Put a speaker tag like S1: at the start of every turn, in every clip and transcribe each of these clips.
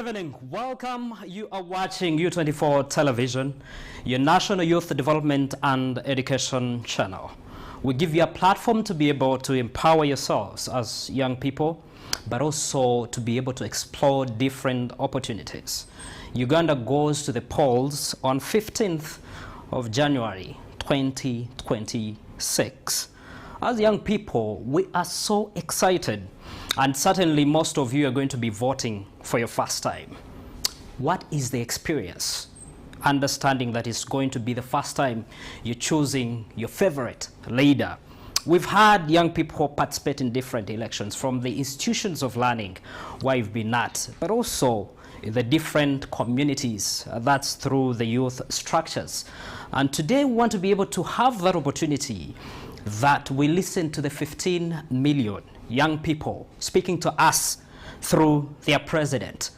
S1: evening. Welcome. You are watching U24 Television, your National Youth Development and Education channel. We give you a platform to be able to empower yourselves as young people, but also to be able to explore different opportunities. Uganda goes to the polls on 15th of January 2026. As young people, we are so excited, and certainly most of you are going to be voting for your first time. What is the experience? Understanding that it's going to be the first time you're choosing your favorite leader. We've had young people participate in different elections from the institutions of learning where you've been at, but also in the different communities, that's through the youth structures. And today we want to be able to have that opportunity that we listen to the 15 million young people speaking to us through their president.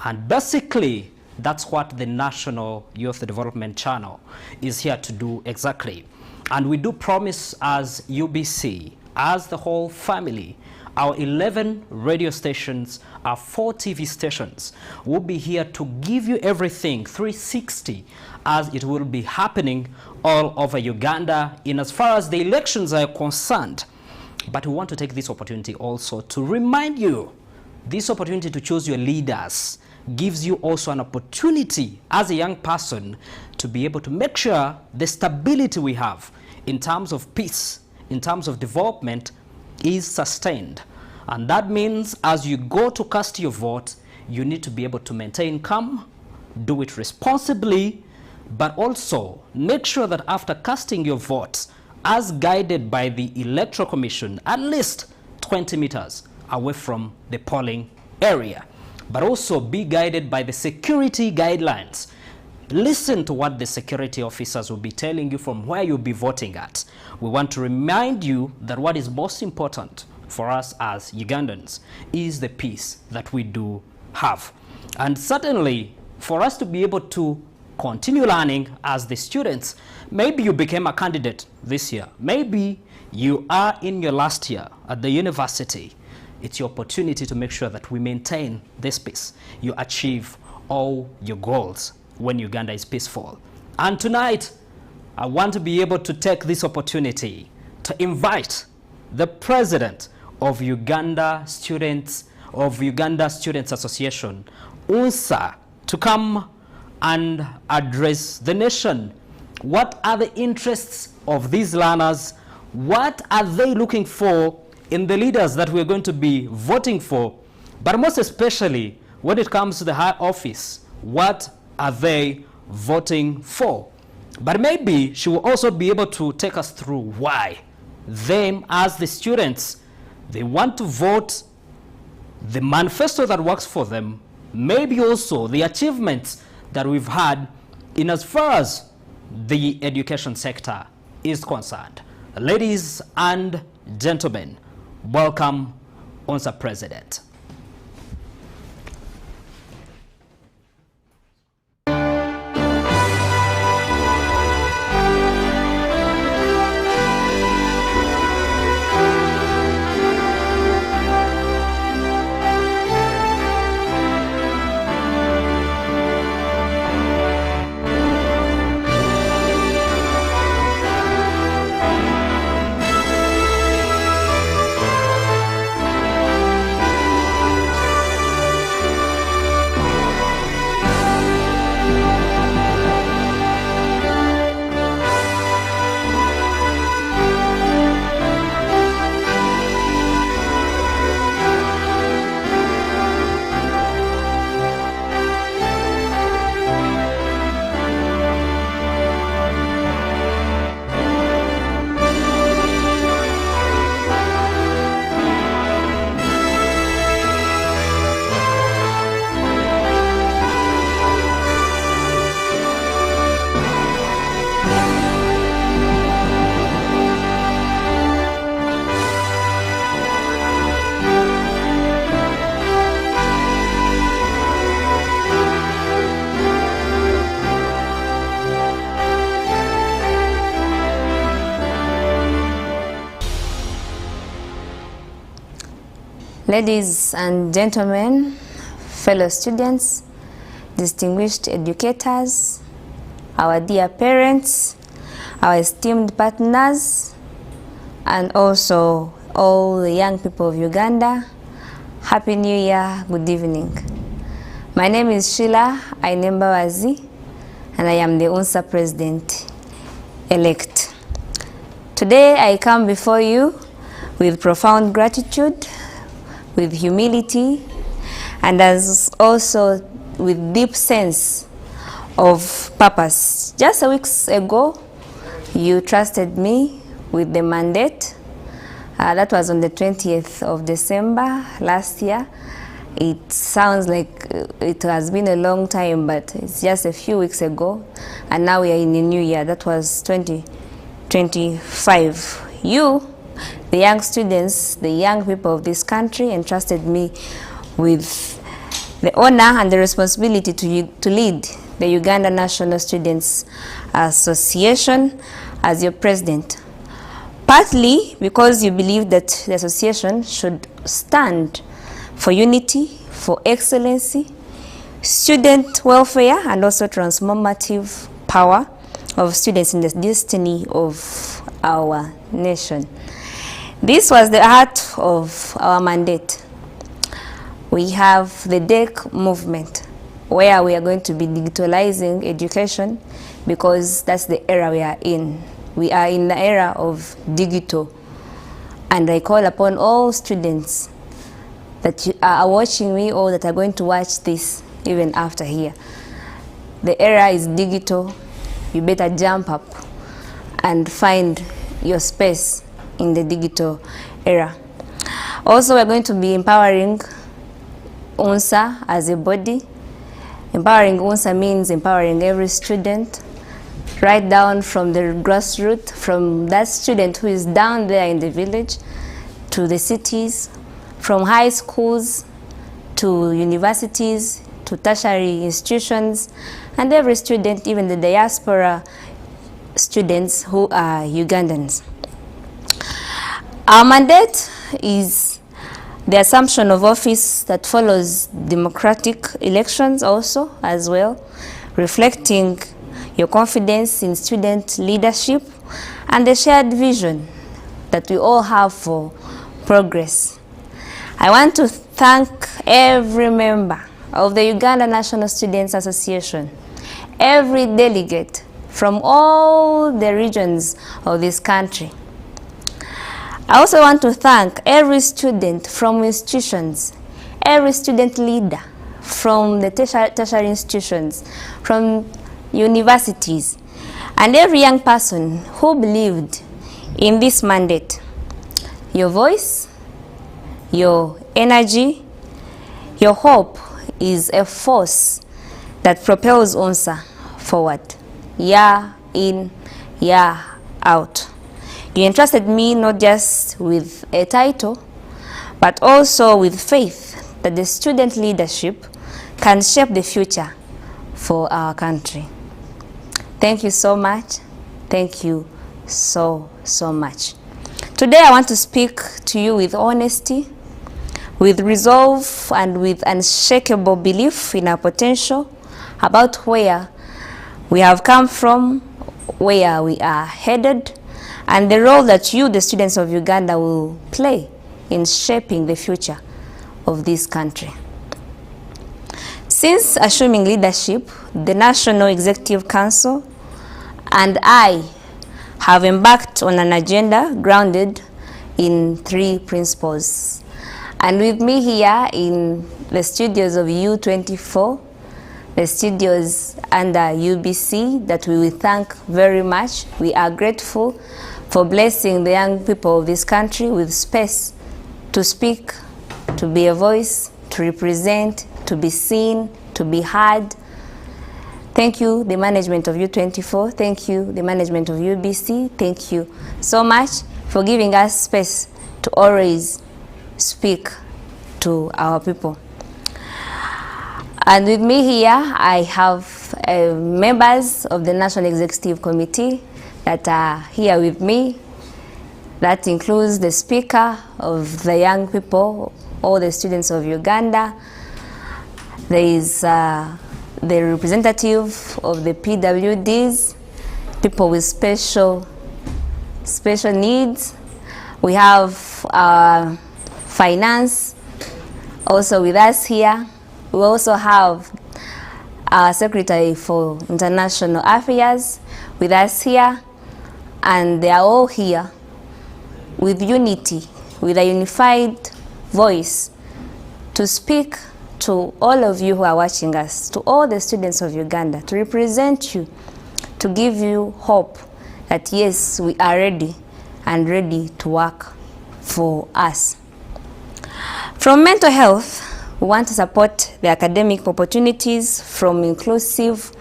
S1: And basically, that's what the National Youth Development Channel is here to do exactly. And we do promise as UBC, as the whole family, our 11 radio stations, our 4 TV stations will be here to give you everything 360 as it will be happening all over Uganda in as far as the elections are concerned. But we want to take this opportunity also to remind you, this opportunity to choose your leaders gives you also an opportunity as a young person to be able to make sure the stability we have in terms of peace, in terms of development, is sustained. And that means as you go to cast your vote, you need to be able to maintain calm, do it responsibly, but also make sure that after casting your vote, as guided by the Electoral Commission, at least 20 meters away from the polling area, but also be guided by the security guidelines. Listen to what the security officers will be telling you from where you'll be voting at. We want to remind you that what is most important for us as Ugandans is the peace that we do have. And certainly, for us to be able to continue learning as the students, maybe you became a candidate this year. Maybe you are in your last year at the university. It's your opportunity to make sure that we maintain this peace. You achieve all your goals when Uganda is peaceful. And tonight, I want to be able to take this opportunity to invite the president of Uganda Students Association, UNSA, to come and address the nation. What are the interests of these learners? What are they looking for in the leaders that we're going to be voting for? But most especially, when it comes to the high office, what are they voting for? But maybe she will also be able to take us through why them as the students, they want to vote the manifesto that works for them, maybe also the achievements that we've had in as far as the education sector is concerned. Ladies and gentlemen, welcome, UNSA President.
S2: Ladies and gentlemen, fellow students, distinguished educators, our dear parents, our esteemed partners, and also all the young people of Uganda. Happy New Year, good evening. My name is Sheila Ainembabazi, and I am the UNSA President-elect. Today I come before you with profound gratitude, with humility, and as also with deep sense of purpose. Just a week ago, you trusted me with the mandate. That was on the 20th of December last year. It sounds like it has been a long time, but it's just a few weeks ago. And now we are in a new year. That was 2025. You, the young students, the young people of this country, entrusted me with the honor and the responsibility to lead the Uganda National Students Association as your president. Partly because you believe that the association should stand for unity, for excellency, student welfare, and also transformative power of students in the destiny of our nation. This was the heart of our mandate. We have the DEC movement, where we are going to be digitalizing education, because that's the era we are in. We are in the era of digital, and I call upon all students that you are watching me or that are going to watch this even after here. The era is digital. You better jump up and find your space in the digital era. Also, we're going to be empowering UNSA as a body. Empowering UNSA means empowering every student, right down from the grassroots, from that student who is down there in the village to the cities, from high schools to universities to tertiary institutions, and every student, even the diaspora students who are Ugandans. Our mandate is the assumption of office that follows democratic elections also as well, reflecting your confidence in student leadership and the shared vision that we all have for progress. I want to thank every member of the Uganda National Students Association, every delegate from all the regions of this country. I also want to thank every student from institutions, every student leader from the tertiary institutions, from universities, and every young person who believed in this mandate. Your voice, your energy, your hope is a force that propels UNSA forward, year in, year out. You entrusted me not just with a title, but also with faith that the student leadership can shape the future for our country. Thank you so much. Thank you so much. Today I want to speak to you with honesty, with resolve, and with unshakable belief in our potential, about where we have come from, where we are headed, and the role that you, the students of Uganda, will play in shaping the future of this country. Since assuming leadership, the National Executive Council and I have embarked on an agenda grounded in 3 principles. And with me here in the studios of U24, the studios under UBC, that we will thank very much. We are grateful for blessing the young people of this country with space to speak, to be a voice, to represent, to be seen, to be heard. Thank you, the management of U24. Thank you, the management of UBC. Thank you so much for giving us space to always speak to our people. And with me here, I have members of the National Executive Committee that are here with me. That includes the Speaker of the young people, all the students of Uganda, There is the representative of the PWDs, people with special needs. We have finance also with us here. We also have our Secretary for International Affairs with us here, and they are all here with unity, with a unified voice to speak to all of you who are watching us, to all the students of Uganda, to represent you, to give you hope that yes, we are ready and ready to work for us. From mental health, we want to support the academic opportunities from inclusive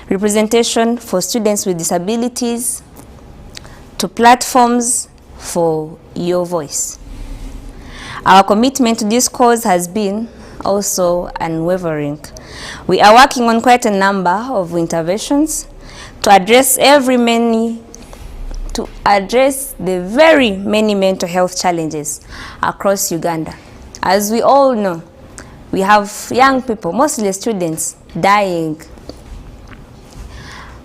S2: representation for students with disabilities to platforms for your voice. Our commitment to this cause has been also unwavering. We are working on quite a number of interventions to address the very many mental health challenges across Uganda. As we all know, we have young people, mostly students, dying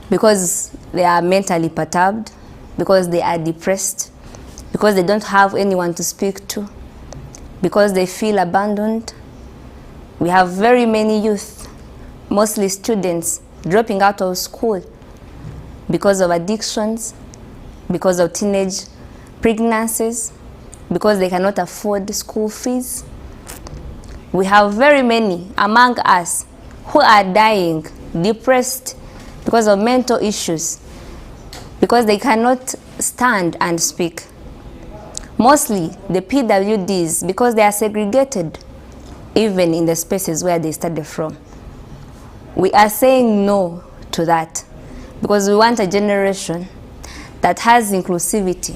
S2: because they are mentally perturbed, because they are depressed, because they don't have anyone to speak to, because they feel abandoned. We have very many youth, mostly students, dropping out of school because of addictions, because of teenage pregnancies, because they cannot afford school fees. We have very many among us who are dying, depressed because of mental issues, because they cannot stand and speak. Mostly the PWDs, because they are segregated even in the spaces where they study from. We are saying no to that because we want a generation that has inclusivity,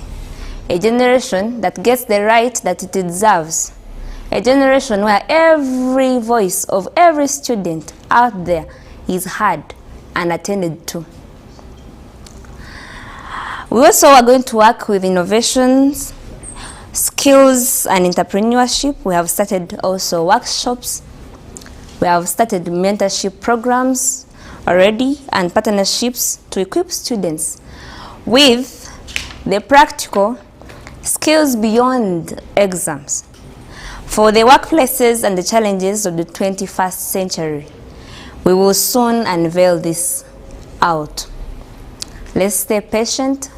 S2: a generation that gets the right that it deserves, a generation where every voice of every student out there is heard and attended to. We also are going to work with innovations, skills and entrepreneurship. We have started also workshops. We have started mentorship programs already and partnerships to equip students with the practical skills beyond exams for the workplaces and the challenges of the 21st century. We will soon unveil this out. Let's stay patient,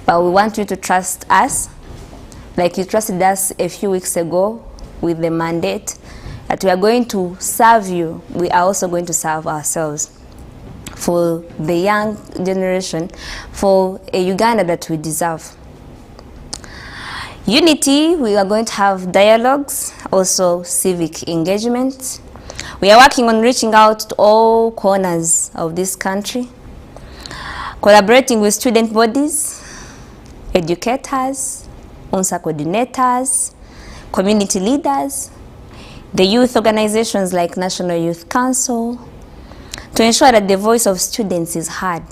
S2: but we want you to trust us like you trusted us a few weeks ago with the mandate that we are going to serve you. We are also going to serve ourselves for the young generation, for a Uganda that we deserve. Unity, we are going to have dialogues, also civic engagement. We are working on reaching out to all corners of this country, collaborating with student bodies, educators, UNSA coordinators, community leaders, the youth organizations like National Youth Council, to ensure that the voice of students is heard,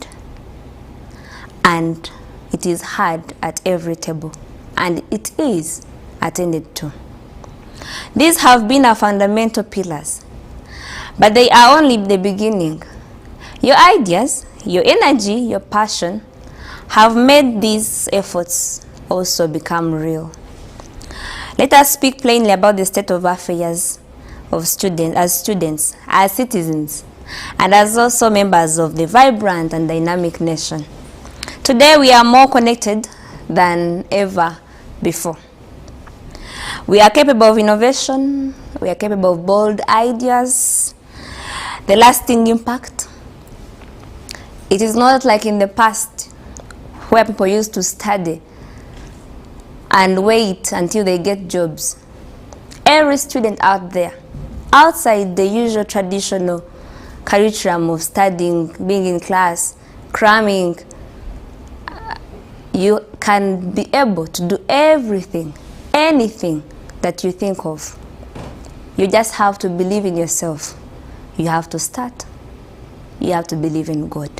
S2: and it is heard at every table, and it is attended to. These have been our fundamental pillars, but they are only the beginning. Your ideas, your energy, your passion have made these efforts also become real. Let us speak plainly about the state of affairs of students, as citizens, and as also members of the vibrant and dynamic nation. Today we are more connected than ever before. We are capable of innovation, we are capable of bold ideas, the lasting impact. It is not like in the past where people used to study and wait until they get jobs. Every student out there, outside the usual traditional curriculum of studying, being in class, cramming, you can be able to do everything, anything that you think of. You just have to believe in yourself. You have to start. You have to believe in God.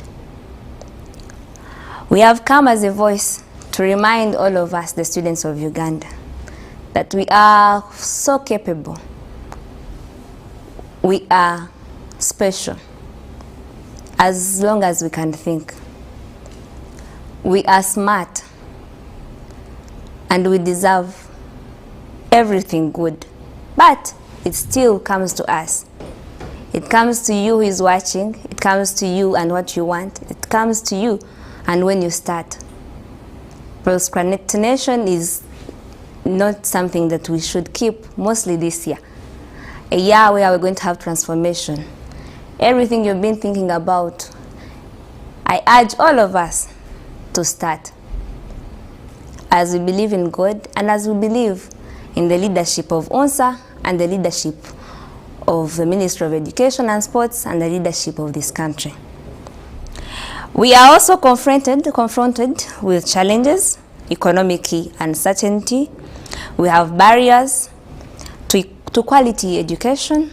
S2: We have come as a voice to remind all of us, the students of Uganda, that we are so capable. We are special as long as we can think. We are smart and we deserve everything good, but it still comes to us. It comes to you who is watching, it comes to you and what you want, it comes to you and when you start. Procrastination is not something that we should keep, mostly this year. A year where we're going to have transformation. Everything you've been thinking about, I urge all of us to start. As we believe in God and as we believe in the leadership of UNSA and the leadership of the Ministry of Education and Sports and the leadership of this country. We are also confronted with challenges, economic uncertainty. We have barriers to quality education.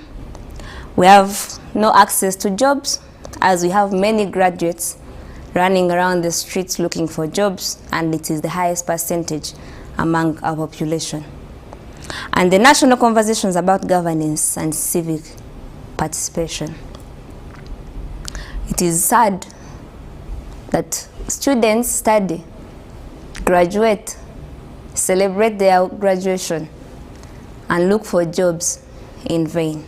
S2: We have no access to jobs, as we have many graduates running around the streets looking for jobs, and it is the highest percentage among our population. And the national conversations about governance and civic participation. It is sad that students study, graduate, celebrate their graduation, and look for jobs in vain.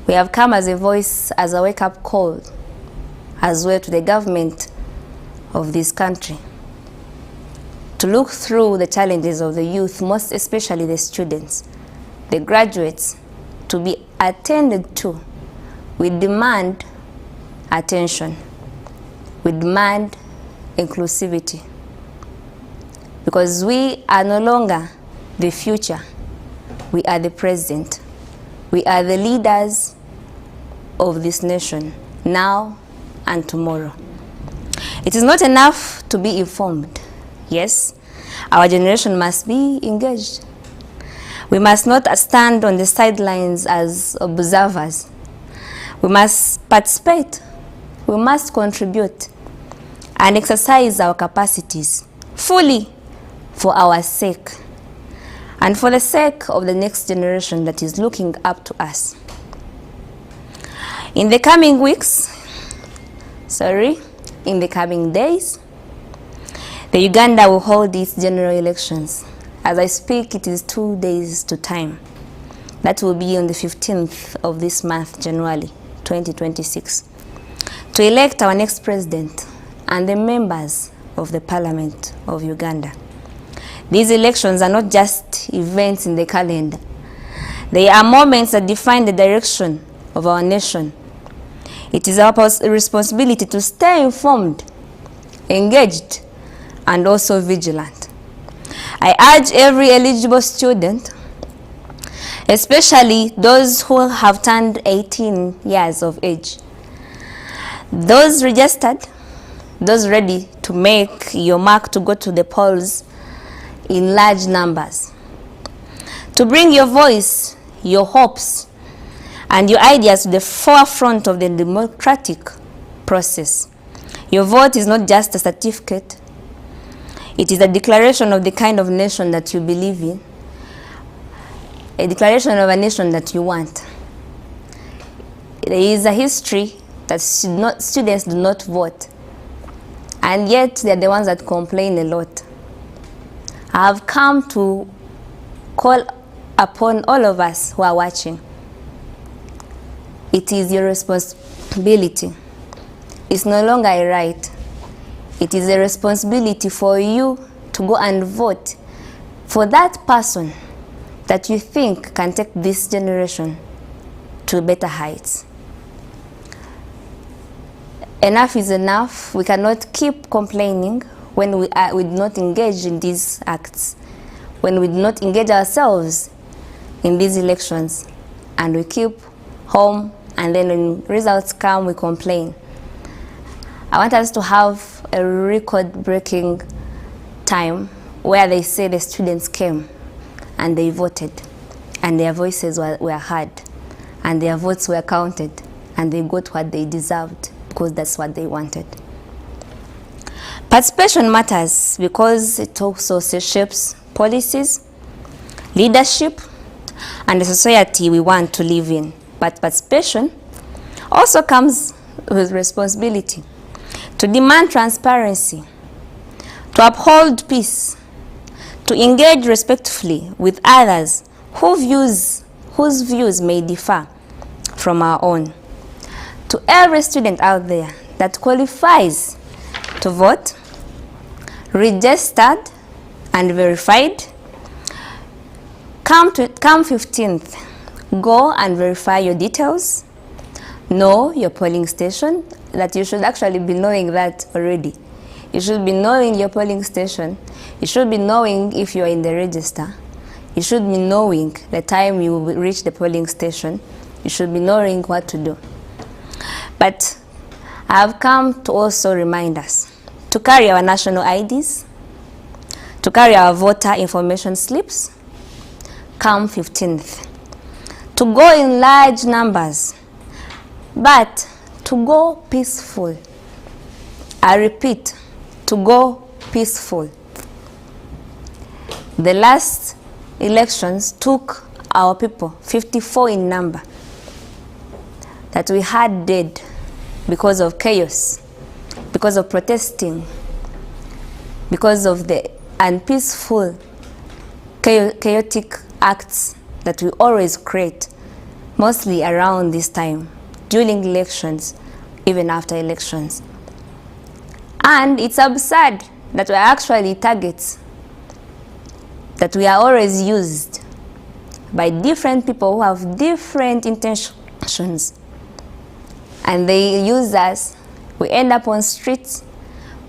S2: We have come as a voice, as a wake-up call, as well to the government of this country, to look through the challenges of the youth, most especially the students, the graduates, to be attended to. We demand attention. We demand inclusivity. Because we are no longer the future. We are the present. We are the leaders of this nation, now and tomorrow. It is not enough to be informed. Yes, our generation must be engaged. We must not stand on the sidelines as observers. We must participate. We must contribute and exercise our capacities fully for our sake and for the sake of the next generation that is looking up to us. In the coming weeks, in the coming days, the Uganda will hold its general elections. As I speak, it is 2 days to time. That will be on the 15th of this month, January 2026, to elect our next president and the members of the Parliament of Uganda. These elections are not just events in the calendar. They are moments that define the direction of our nation. It is our responsibility to stay informed, engaged, and also vigilant. I urge every eligible student, especially those who have turned 18 years of age, those registered, those ready to make your mark to go to the polls in large numbers, to bring your voice, your hopes, and your ideas to the forefront of the democratic process. Your vote is not just a certificate. It is a declaration of the kind of nation that you believe in, a declaration of a nation that you want. There is a history that students do not vote, and yet they are the ones that complain a lot. I have come to call upon all of us who are watching. It is your responsibility. It's no longer a right. It is a responsibility for you to go and vote for that person that you think can take this generation to better heights. Enough is enough. We cannot keep complaining when we do not engage in these acts, when we do not engage ourselves in these elections, and we keep home, and then when results come, we complain. I want us to have a record-breaking time where they say the students came and they voted, and their voices were heard, and their votes were counted, and they got what they deserved because that's what they wanted. Participation matters because it also shapes policies, leadership, and the society we want to live in. But participation also comes with responsibility to demand transparency, to uphold peace, to engage respectfully with others whose views may differ from our own. To every student out there that qualifies to vote, registered and verified, come 15th, go and verify your details, know your polling station, that you should actually be knowing that already. You should be knowing your polling station. You should be knowing if you are in the register. You should be knowing the time you will reach the polling station. You should be knowing what to do. But I have come to also remind us to carry our national IDs, to carry our voter information slips, come 15th, to go in large numbers, but to go peaceful. I repeat, to go peaceful. The last elections took our people, 54 in number, that we had dead because of chaos, because of protesting, because of the unpeaceful, chaotic acts that we always create, mostly around this time, during elections, even after elections. And it's absurd that we're actually targets, that we are always used by different people who have different intentions. And they use us. We end up on streets.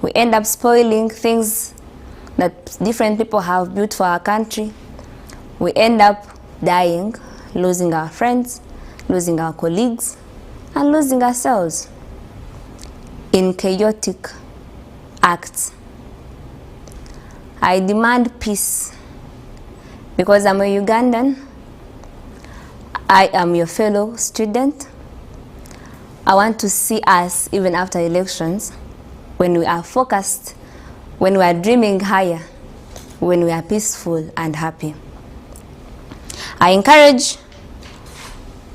S2: We end up spoiling things that different people have built for our country. We end up dying, losing our friends, losing our colleagues, and losing ourselves in chaotic acts. I demand peace because I'm a Ugandan. I am your fellow student. I want to see us, even after elections, when we are focused, when we are dreaming higher, when we are peaceful and happy. I encourage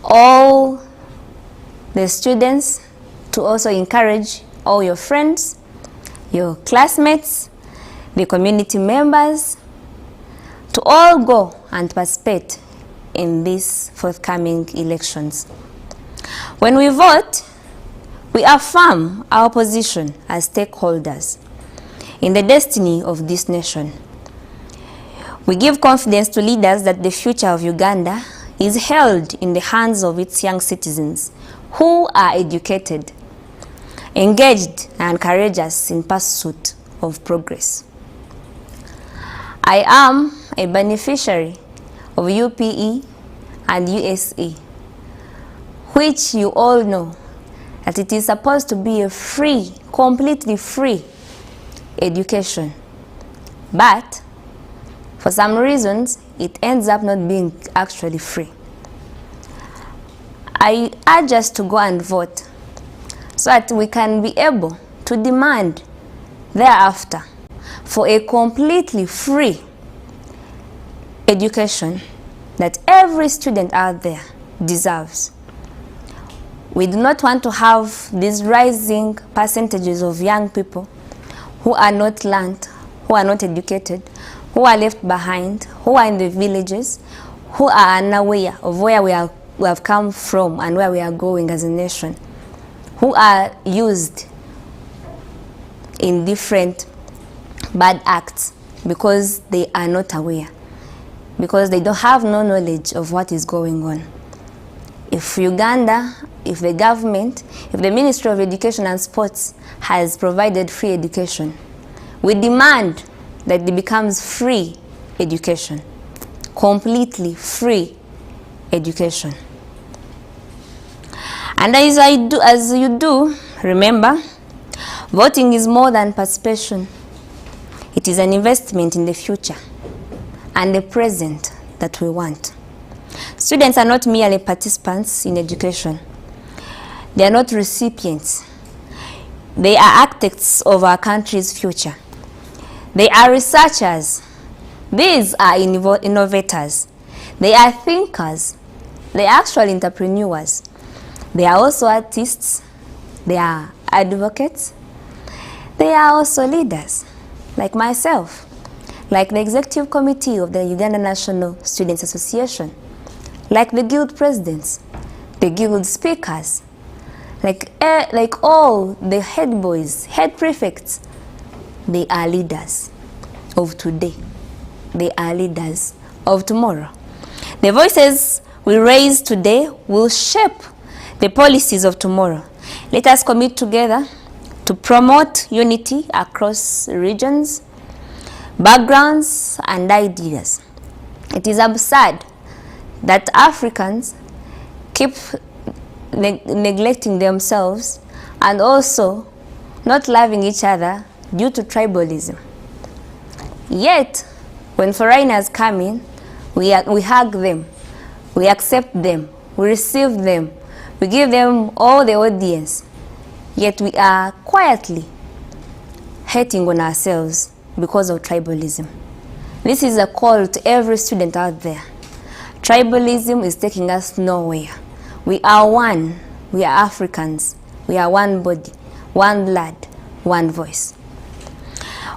S2: all the students to also encourage all your friends, your classmates, the community members, to all go and participate in these forthcoming elections. When we vote, we affirm our position as stakeholders in the destiny of this nation. We give confidence to leaders that the future of Uganda is held in the hands of its young citizens who are educated, engaged, and courageous in pursuit of progress. I am a beneficiary of UPE and USA, which you all know that it is supposed to be a free, completely free education. But for some reasons, it ends up not being actually free. I urge us to go and vote so that we can be able to demand thereafter for a completely free education that every student out there deserves. We do not want to have these rising percentages of young people who are not learned, who are not educated, who are left behind, who are in the villages, who are unaware of where we have come from and where we are going as a nation, who are used in different bad acts because they are not aware, because they don't have no knowledge of what is going on. If Uganda, if the government, if the Ministry of Education and Sports has provided free education, we demand that it becomes free education, completely free education. And as you do, remember, voting is more than participation. It is an investment in the future and the present that we want. Students are not merely participants in education. They are not recipients. They are architects of our country's future. They are researchers. These are innovators. They are thinkers. They are actual entrepreneurs. They are also artists. They are advocates. They are also leaders, like myself, like the executive committee of the Uganda National Students Association, like the guild presidents, the guild speakers, like all the head boys, head prefects. They are leaders of today. They are leaders of tomorrow. The voices we raise today will shape the policies of tomorrow. Let us commit together to promote unity across regions, backgrounds, and ideas. It is absurd that Africans keep neglecting themselves and also not loving each other due to tribalism. Yet, when foreigners come in, we hug them, we accept them, we receive them, we give them all the audience. Yet we are quietly hating on ourselves because of tribalism. This is a call to every student out there. Tribalism is taking us nowhere. We are one. We are Africans. We are one body, one blood, one voice.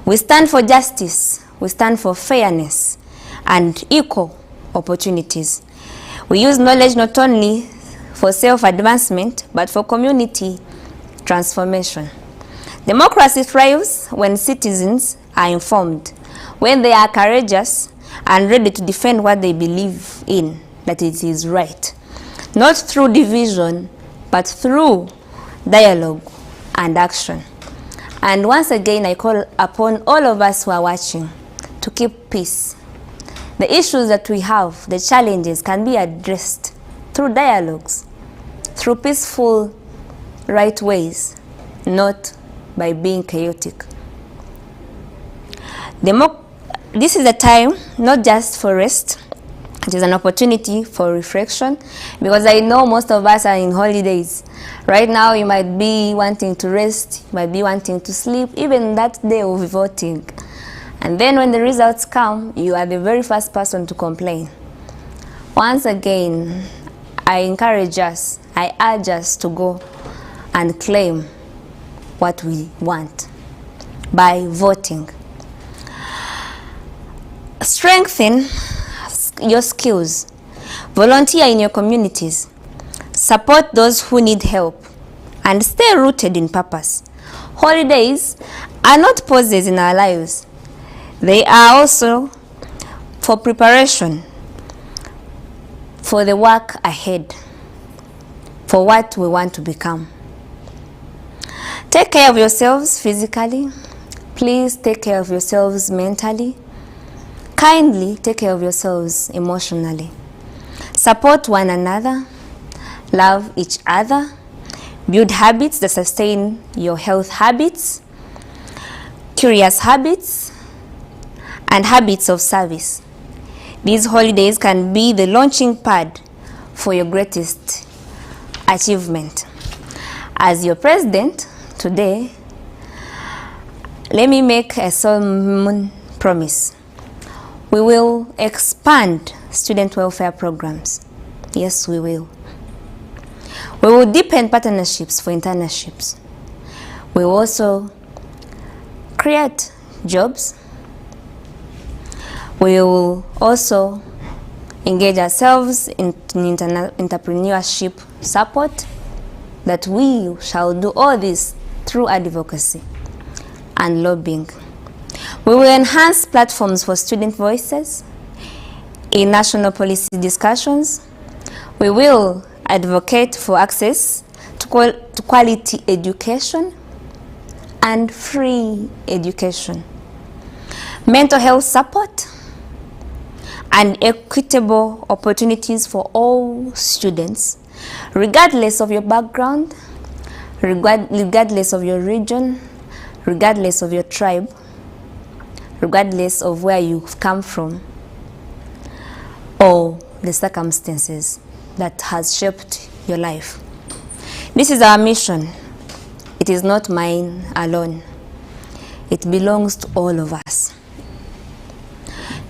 S2: We stand for justice. We stand for fairness and equal opportunities. We use knowledge not only for self-advancement, but for community transformation. Democracy thrives when citizens are informed, when they are courageous and ready to defend what they believe in, that it is right. Not through division, but through dialogue and action. And once again, I call upon all of us who are watching to keep peace. The issues that we have, the challenges, can be addressed through dialogues, through peaceful, right ways, not by being chaotic. This is a time not just for rest, it is an opportunity for reflection, because I know most of us are in holidays. Right now you might be wanting to rest, you might be wanting to sleep, even that day of voting. And then when the results come, you are the very first person to complain. Once again, I encourage us, I urge us to go and claim what we want by voting. Strengthen your skills. Volunteer in your communities. Support those who need help. And stay rooted in purpose. Holidays are not pauses in our lives. They are also for preparation for the work ahead, for what we want to become. Take care of yourselves physically. Please take care of yourselves mentally. Kindly take care of yourselves emotionally. Support one another. Love each other. Build habits that sustain your health habits, curious habits, and habits of service. These holidays can be the launching pad for your greatest achievement. As your president today, let me make a solemn promise. We will expand student welfare programs. Yes, we will. We will deepen partnerships for internships. We will also create jobs. We will also engage ourselves in entrepreneurship support, that we shall do all this through advocacy and lobbying. We will enhance platforms for student voices in national policy discussions. We will advocate for access to quality education and free education, mental health support, and equitable opportunities for all students, regardless of your background, regardless of your region, regardless of your tribe, regardless of where you've come from, or the circumstances that has shaped your life. This is our mission. It is not mine alone. It belongs to all of us.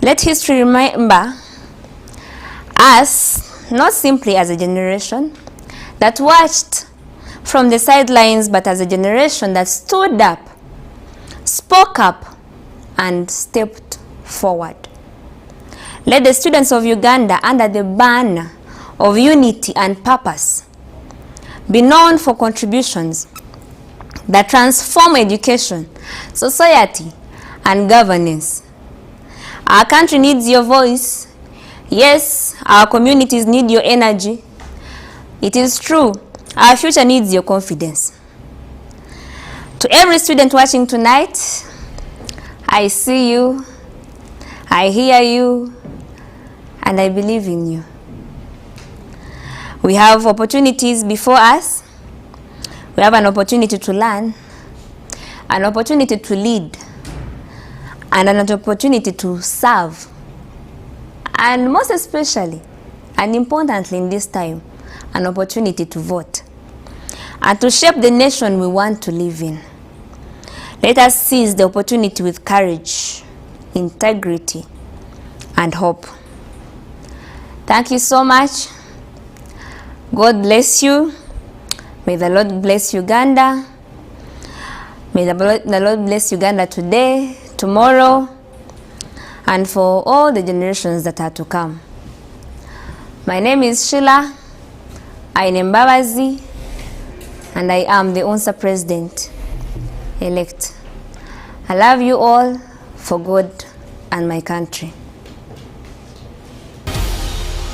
S2: Let history remember us not simply as a generation that watched from the sidelines, but as a generation that stood up, spoke up, and stepped forward. Let the students of Uganda, under the banner of unity and purpose, be known for contributions that transform education, society, and governance. Our country needs your voice. Yes, our communities need your energy. It is true, our future needs your confidence. To every student watching tonight, I see you, I hear you, and I believe in you. We have opportunities before us. We have an opportunity to learn, an opportunity to lead, and an opportunity to serve. And most especially, and importantly in this time, an opportunity to vote and to shape the nation we want to live in. Let us seize the opportunity with courage, integrity, and hope. Thank you so much. God bless you. May the Lord bless Uganda. May the Lord bless Uganda today, tomorrow, and for all the generations that are to come. My name is Sheila Ainembabazi, and I am the UNSA President-elect. I love you all for God and my country.